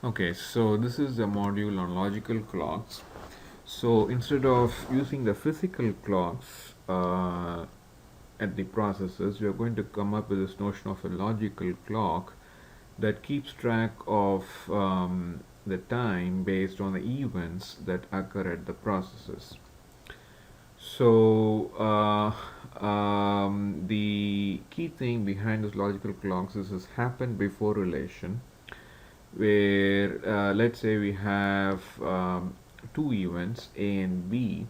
Okay, so this is a module on logical clocks. So instead of using the physical clocks at the processes, we are going to come up with this notion of a logical clock that keeps track of the time based on the events that occur at the processes. So the key thing behind this logical clocks is this happen before relation, where let's say we have two events A and B.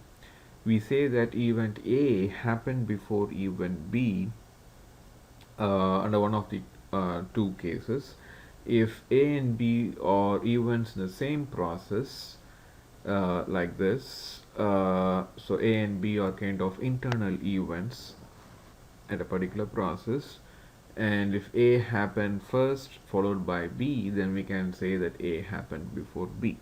We say that event A happened before event B under one of the two cases. If A and B are events in the same process, like this, so A and B are kind of internal events at a particular process, and if A happened first followed by B, then we can say that A happened before B.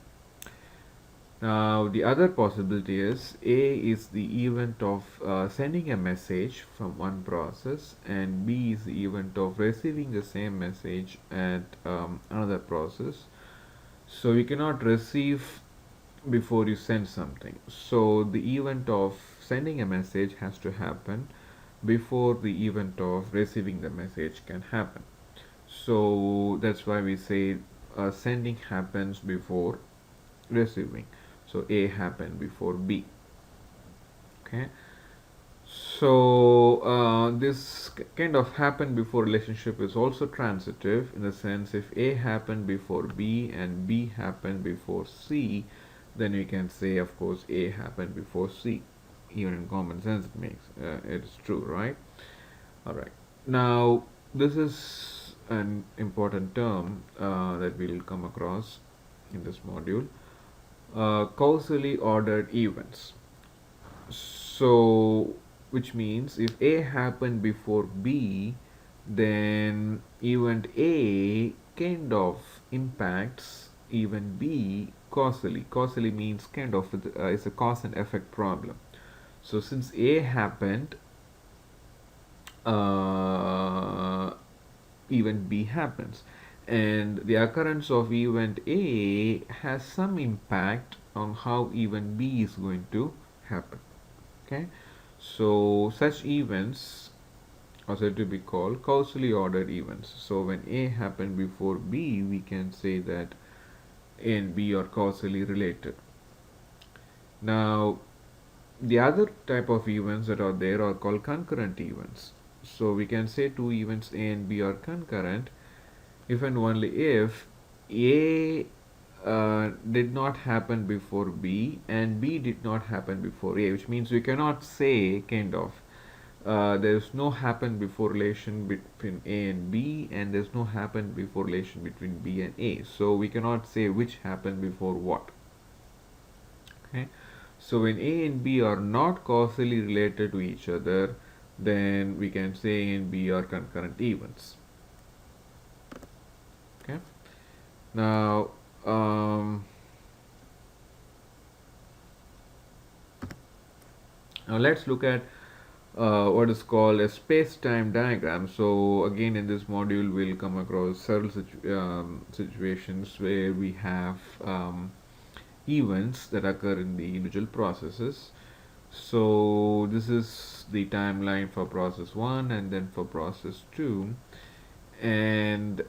Now the other possibility is A is the event of sending a message from one process, and B is the event of receiving the same message at another process. So you cannot receive before you send something. So the event of sending a message has to happen before the event of receiving the message can happen. So that's why we say sending happens before receiving. So A happened before B. Okay. So this kind of happen before relationship is also transitive, in the sense if A happened before B and B happened before C, then we can say, of course, A happened before C. Even in common sense, it's true, right? All right. Now this is an important term that we'll come across in this module. Causally ordered events. So, which means if A happened before B, then event A kind of impacts event B causally. Causally means kind of, it's a cause and effect problem. So since A happened, event B happens, and the occurrence of event A has some impact on how event B is going to happen. Okay, so such events are said to be called causally ordered events. So when A happened before B, we can say that A and B are causally related. Now the other type of events that are there are called concurrent events. So we can say two events A and B are concurrent if and only if A did not happen before B and B did not happen before A, which means we cannot say kind of there's no happen before relation between A and B, and there's no happen before relation between B and A. So we cannot say which happened before what. Okay, so when A and B are not causally related to each other, then we can say A and B are concurrent events. Okay, now now let's look at what is called a space-time diagram. So again, in this module we'll come across several situations where we have events that occur in the individual processes. So this is the timeline for process 1 and then for process 2, and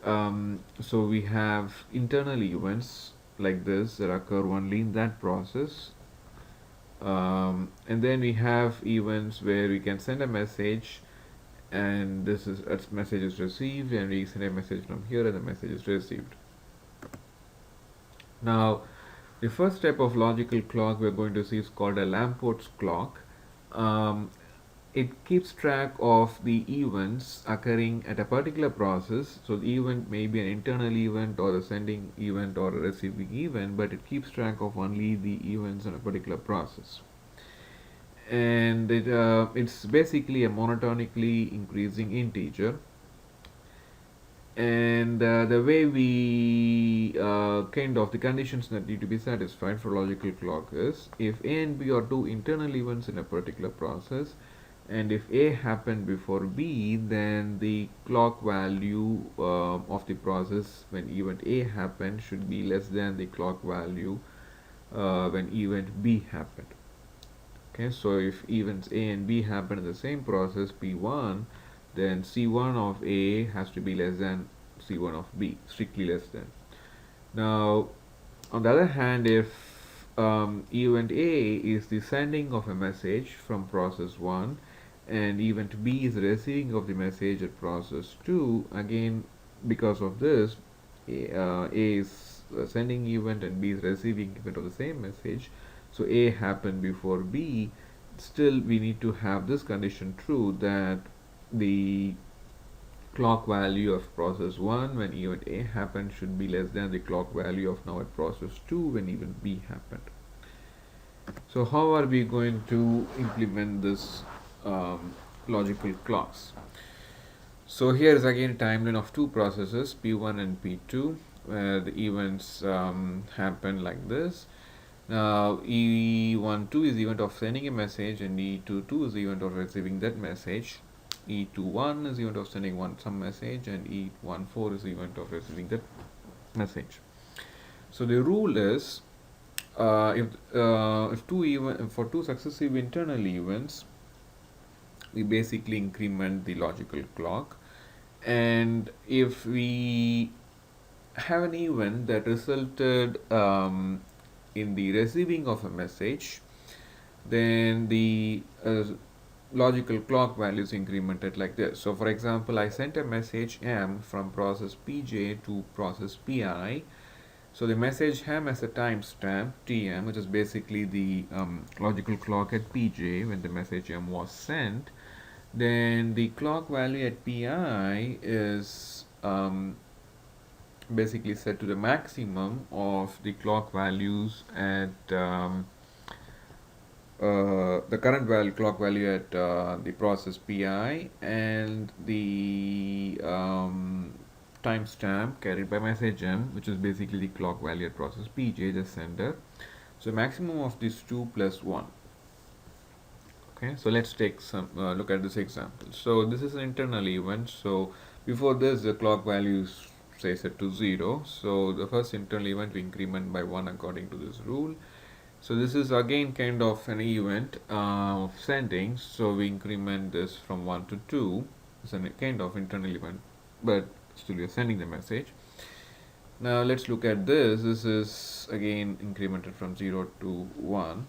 so we have internal events like this that occur only in that process, and then we have events where we can send a message, and this is a message is received, and we send a message from here and the message is received. Now the first type of logical clock we're going to see is called a Lamport's clock. It keeps track of the events occurring at a particular process. So the event may be an internal event or a sending event or a receiving event, but it keeps track of only the events in a particular process. And it's basically a monotonically increasing integer. And the way we kind of the conditions that need to be satisfied for logical clock is if A and B are two internal events in a particular process, and if A happened before B, then the clock value of the process when event A happened should be less than the clock value when event B happened. Okay, so if events A and B happen in the same process P1, then C1 of A has to be less than C1 of B, strictly less than. Now, on the other hand, if event A is the sending of a message from process 1 and event B is the receiving of the message at process 2, again, because of this, A is sending event and B is receiving event of the same message, so A happened before B. Still, we need to have this condition true, that the clock value of process 1 when event A happened should be less than the clock value of now at process 2 when event B happened. So how are we going to implement this logical clocks? So here is again a timeline of two processes, P1 and P2, where the events happen like this. Now E12 is the event of sending a message, and E22 is the event of receiving that message. E21 is the event of sending some message, and E14 is the event of receiving that message. So the rule is if for two successive internal events, we basically increment the logical clock, and if we have an event that resulted in the receiving of a message, then the logical clock value is incremented like this. So for example, I sent a message M from process Pj to process Pi. So the message M has a timestamp Tm, which is basically the logical clock at Pj when the message M was sent. Then the clock value at Pi is basically set to the maximum of the clock values at the current clock value at the process Pi, and the timestamp carried by message M, which is basically the clock value at process Pj, the sender. So maximum of these two plus 1. Okay, so let's take some look at this example. So this is an internal event. So before this, the clock value is say set to 0. So the first internal event we increment by 1 according to this rule. So this is again kind of an event of sending. So we increment this from 1 to 2. It's a kind of internal event, but still we are sending the message. Now let's look at this. This is again incremented from 0 to 1.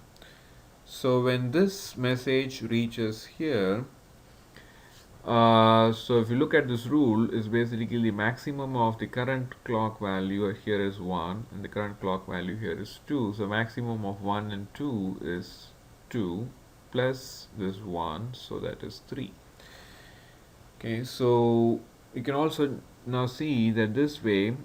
So when this message reaches here, so if you look at this rule, is basically the maximum of the current clock value here is 1 and the current clock value here is 2. So maximum of 1 and 2 is 2 plus this 1, so that is 3. Okay, so you can also now see that this way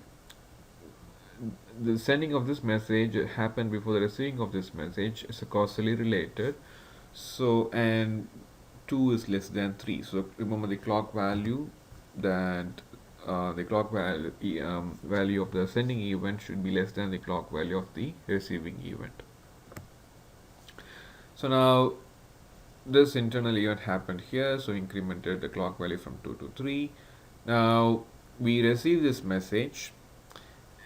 the sending of this message happened before the receiving of this message is causally related. So and 2 is less than 3. So remember the clock value, that the clock value of the sending event should be less than the clock value of the receiving event. So now this internal event happened here, so incremented the clock value from 2 to 3. Now we receive this message,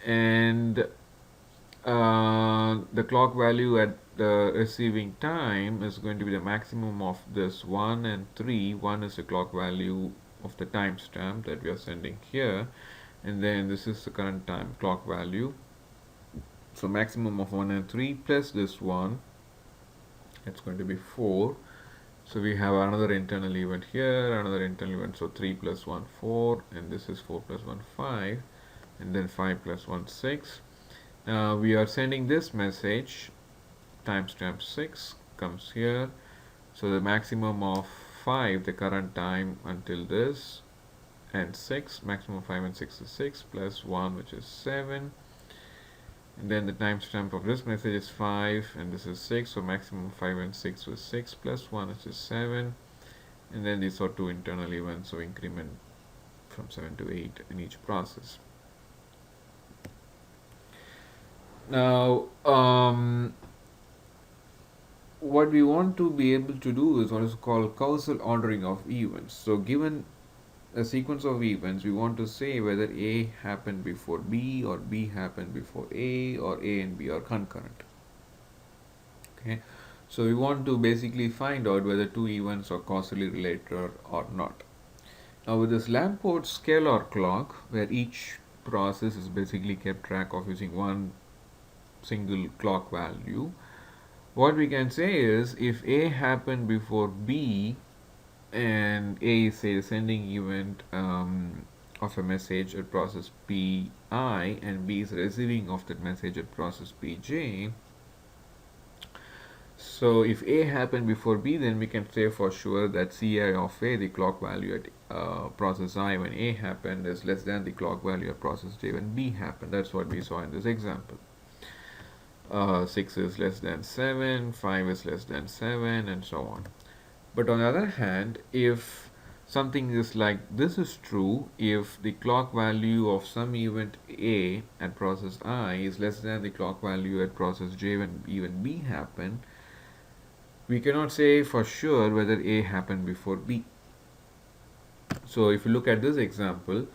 and the clock value at the receiving time is going to be the maximum of this 1 and 3. 1 is the clock value of the timestamp that we are sending here, and then this is the current time clock value. So maximum of 1 and 3 plus this 1, it's going to be 4. So we have another internal event here, another internal event. So 3 plus 1, 4, and this is 4 plus 1, 5, and then 5 plus 1, 6. We are sending this message, timestamp 6 comes here. So the maximum of 5, the current time until this, and 6, maximum of 5 and 6 is 6, plus 1, which is 7. And then the timestamp of this message is 5, and this is 6, so maximum of 5 and 6 was 6, plus 1, which is 7. And then these are two internal events, so increment from 7 to 8 in each process. Now what we want to be able to do is what is called causal ordering of events. So given a sequence of events, we want to say whether A happened before B or B happened before A or A and B are concurrent. Okay, so we want to basically find out whether two events are causally related or not. Now with this Lamport scalar clock, where each process is basically kept track of using one single clock value, what we can say is if A happened before B and A is say the sending event of a message at process Pi and B is receiving of that message at process Pj. So if A happened before B, then we can say for sure that Ci of A, the clock value at process I when A happened, is less than the clock value at process J when B happened. That's what we saw in this example. 6 is less than 7, 5 is less than 7, and so on. But on the other hand, if something is like this is true, if the clock value of some event A at process I is less than the clock value at process J when even B happened, we cannot say for sure whether A happened before B. So if you look at this example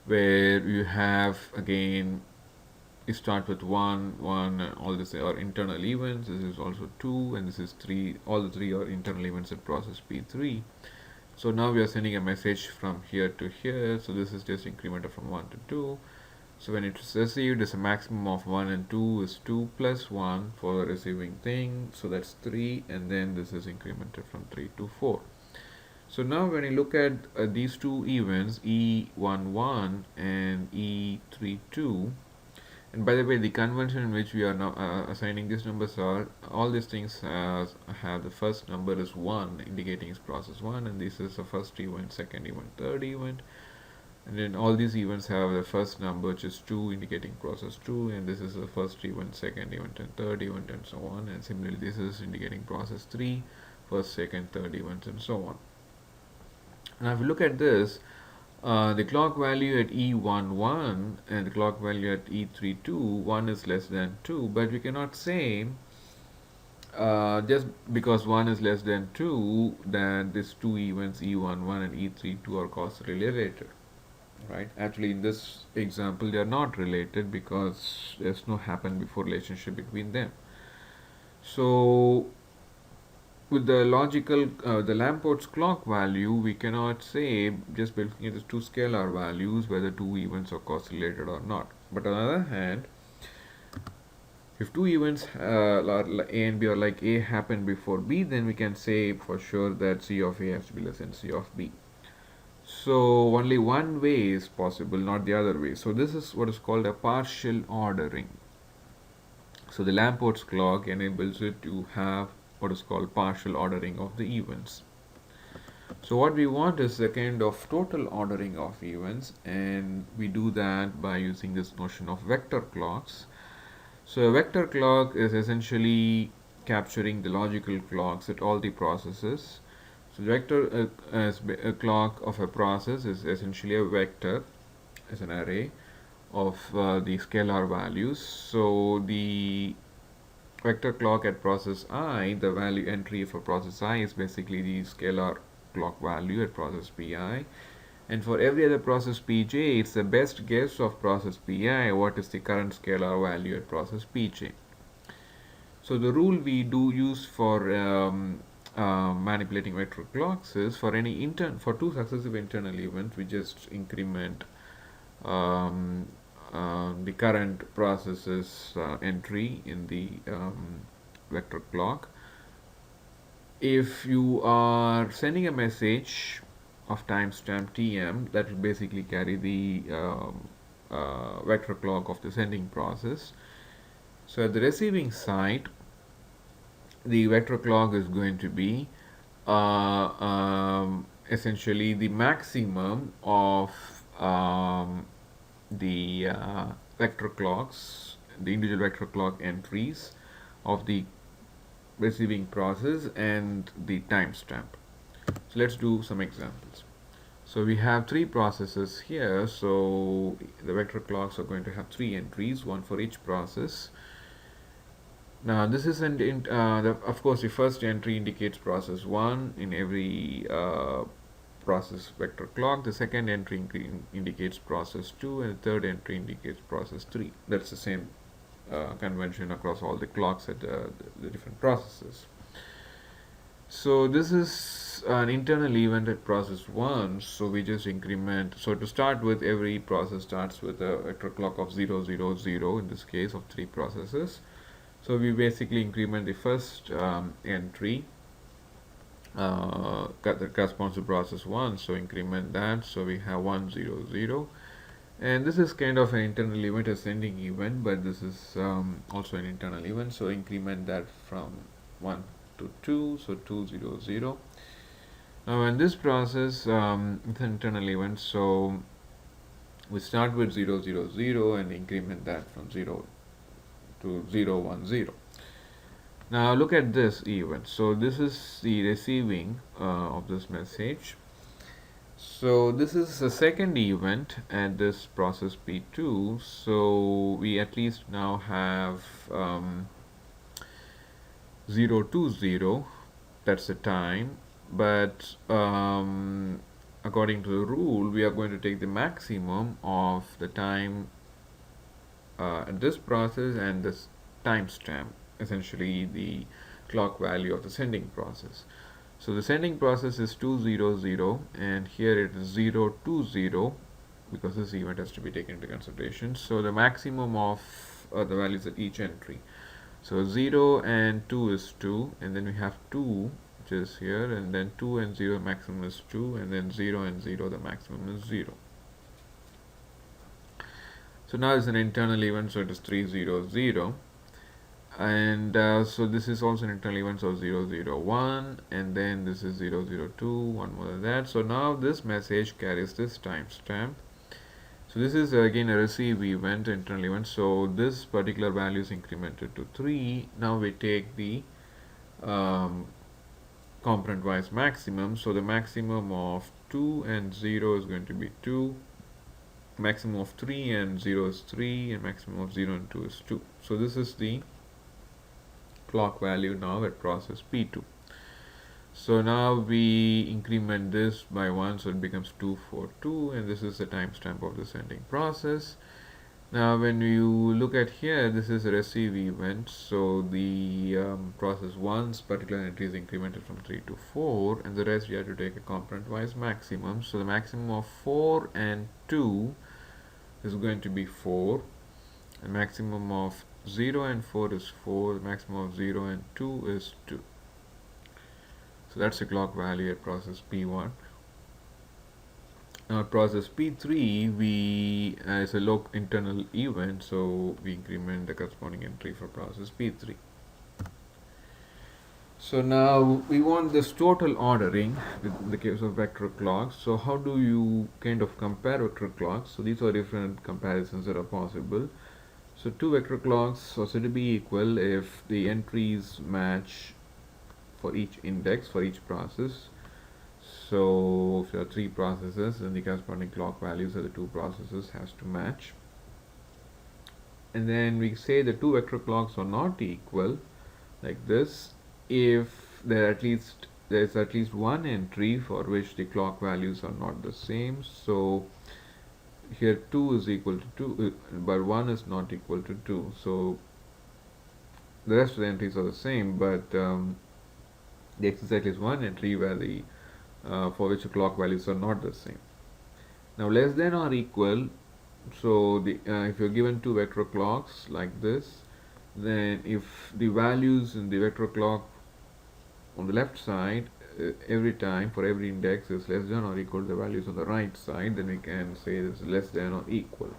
where you have again you start with 1, 1 and all this are internal events, this is also 2 and this is 3, all the 3 are internal events at process P3. So now we are sending a message from here to here, so this is just incremented from 1 to 2. So when it's received, it's a maximum of 1 and 2 is 2 plus 1 for the receiving thing, so that's 3, and then this is incremented from 3 to 4. So now when you look at these two events, E11 and E32, and by the way, the convention in which we are now assigning these numbers are, all these things have the first number is 1, indicating it's process 1, and this is the first event, second event, third event. And then all these events have the first number, which is 2, indicating process 2, and this is the first event, second event, and third event, and so on. And similarly, this is indicating process 3, first, second, third events, and so on. Now, if you look at this, the clock value at E11 and the clock value at E32, 1 is less than 2, but we cannot say just because 1 is less than 2 that these two events E11 and E32 are causally related. Right, actually in this example they are not related because there's no happened before relationship between them. So with the logical the Lamport's clock value, we cannot say just by looking at the two scalar values whether two events are causally related or not. But on the other hand, if two events A and B are like A happened before B, then we can say for sure that C of A has to be less than C of B. So only one way is possible, not the other way. So this is what is called a partial ordering. So the Lamport's clock enables it to have what is called partial ordering of the events. So what we want is a kind of total ordering of events, and we do that by using this notion of vector clocks. So a vector clock is essentially capturing the logical clocks at all the processes. So the vector as a clock of a process is essentially a vector as an array of the scalar values. So the vector clock at process I, the value entry for process I is basically the scalar clock value at process Pi, and for every other process Pj, it's the best guess of process Pi what is the current scalar value at process Pj. So the rule we do use for manipulating vector clocks is for two successive internal events, we just increment the current process's entry in the vector clock. If you are sending a message of timestamp tm, that will basically carry the vector clock of the sending process. So at the receiving side, the vector clock is going to be essentially the maximum of the vector clocks, the individual vector clock entries of the receiving process and the timestamp. So let's do some examples. So we have three processes here, so the vector clocks are going to have three entries, one for each process. Now this is of course the first entry indicates process 1 in every process vector clock. The second entry indicates process 2, and the third entry indicates process 3. That's the same convention across all the clocks at the different processes. So this is an internal event at process 1, so we just increment. So to start with, every process starts with a vector clock of 0, 0, 0, in this case of 3 processes. So we basically increment the first entry that corresponds to process 1, so increment that, so we have 1, 0, 0. And this is kind of an internal event, ascending event, but this is also an internal event, so increment that from 1 to 2, so 2, 0, 0. Now in this process, it's an internal event, so we start with 0, 0, 0 and increment that from 0 to 0, 1, 0. Now look at this event. So this is the receiving of this message. So this is the second event at this process P2. So we at least now have 0, 2, 0. That's the time. But according to the rule, we are going to take the maximum of the time at this process and this timestamp, essentially the clock value of the sending process. So the sending process is 200, and here it is 020 because this event has to be taken into consideration. So the maximum of the values at each entry. So 0 and 2 is 2, and then we have 2, which is here, and then 2 and 0 maximum is 2, and then 0 and 0 the maximum is 0. So now it's an internal event, so it is 300, and so this is also an internal event, so 001, and then this is 002, one more than that. So now this message carries this timestamp. So this is again a receive event, internal event, so this particular value is incremented to 3. Now we take the component wise maximum, so the maximum of 2 and 0 is going to be 2, maximum of 3 and 0 is 3, and maximum of 0 and 2 is 2. So this is the clock value now at process P2. So now we increment this by 1, so it becomes 242, and this is the timestamp of the sending process. Now when you look at here, this is a receive event, so the process 1's particular entry is incremented from 3 to 4, and the rest you have to take a component wise maximum. So the maximum of 4 and 2 is going to be 4, and maximum of 0 and 4 is 4, the maximum of 0 and 2 is 2. So that's the clock value at process P1. Now at process P3, we as a local internal event, so we increment the corresponding entry for process P3. So now we want this total ordering in the case of vector clocks. So how do you kind of compare vector clocks? So these are different comparisons that are possible. So two vector clocks are said to be equal if the entries match for each index for each process. So if there are 3 processes, then the corresponding clock values of the 2 processes has to match. And then we say the 2 vector clocks are not equal, like this, if there is at least one entry for which the clock values are not the same. So here 2 is equal to 2, but 1 is not equal to 2. So the rest of the entries are the same, but there exists at least one entry where the for which the clock values are not the same. Now less than or equal, so the if you're given 2 vector clocks like this, then if the values in the vector clock on the left side every time for every index is less than or equal to the values on the right side, then we can say this is less than or equal.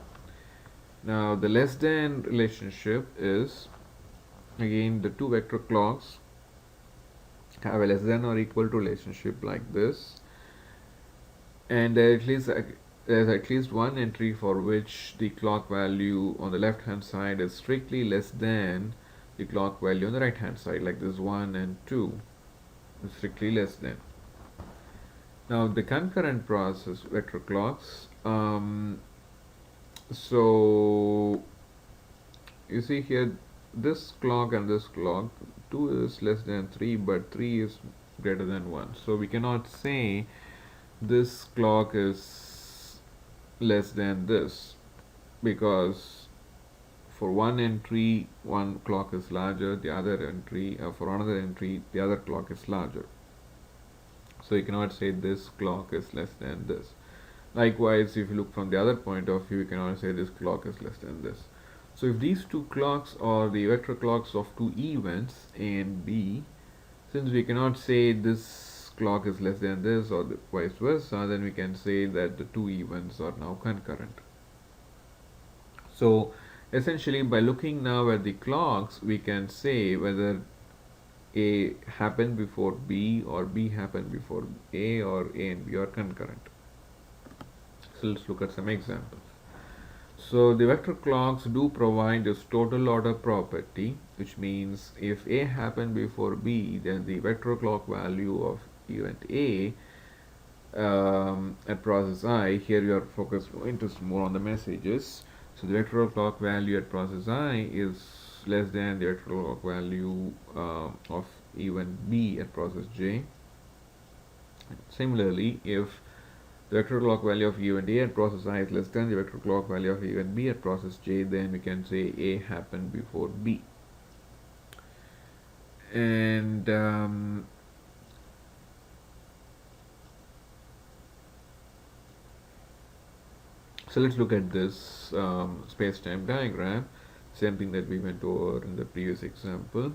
Now the less than relationship is, again, the 2 vector clocks have a less than or equal to relationship like this, and there's at least one entry for which the clock value on the left hand side is strictly less than the clock value on the right hand side, like this 1 and 2 is strictly less than. Now the concurrent process vector clocks, so you see here this clock and this clock, 2 is less than 3, but 3 is greater than 1. So we cannot say this clock is less than this, because for one entry, one clock is larger, the other entry, for another entry, the other clock is larger. So you cannot say this clock is less than this. Likewise, if you look from the other point of view, you cannot say this clock is less than this. So if these two clocks are the vector clocks of two events A and B, since we cannot say this clock is less than this or vice versa, then we can say that the two events are now concurrent. So essentially, by looking now at the clocks, we can say whether A happened before B or B happened before A, or A and B are concurrent. So let's look at some examples. So the vector clocks do provide this total order property, which means if A happened before B, then the vector clock value of event A at process I, here you are focused more on the messages. So the vector clock value at process I is less than the vector clock value of event B at process J. Similarly, if the vector clock value of event A at process I is less than the vector clock value of event B at process J, then we can say A happened before B. And so let's look at this space-time diagram, same thing that we went over in the previous example.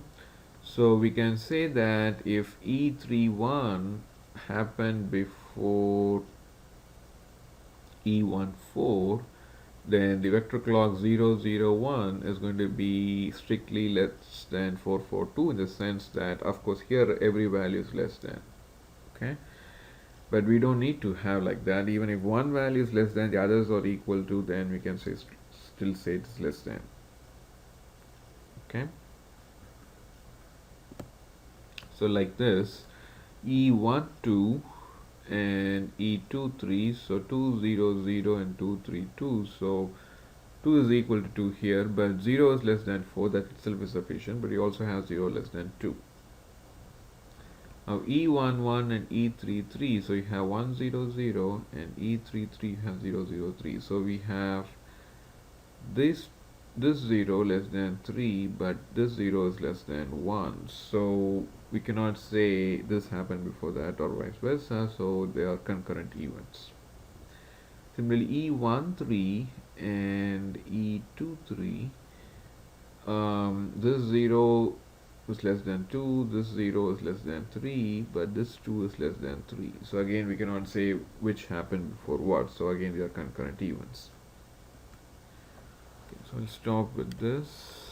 So we can say that if E31 happened before E14, then the vector clock 001 is going to be strictly less than 442, in the sense that, of course, here every value is less than. Okay, but we don't need to have like that. Even if one value is less than, the others are equal to, then we can say still say it's less than. Okay, so like this, E12 and E23, so 200 and 232, so 2 is equal to 2 here, but 0 is less than 4, that itself is sufficient, but you also have 0 less than 2. Now E11 and E33, so you have 100 and E33 you have 003, so we have this 0 less than 3, but this 0 is less than 1, so we cannot say this happened before that or vice versa, so they are concurrent events. Similarly, E13 and E23, this 0 is less than 2, this 0 is less than 3, but this 2 is less than 3. So again, we cannot say which happened before what, so again, they are concurrent events. Okay, so I'll stop with this.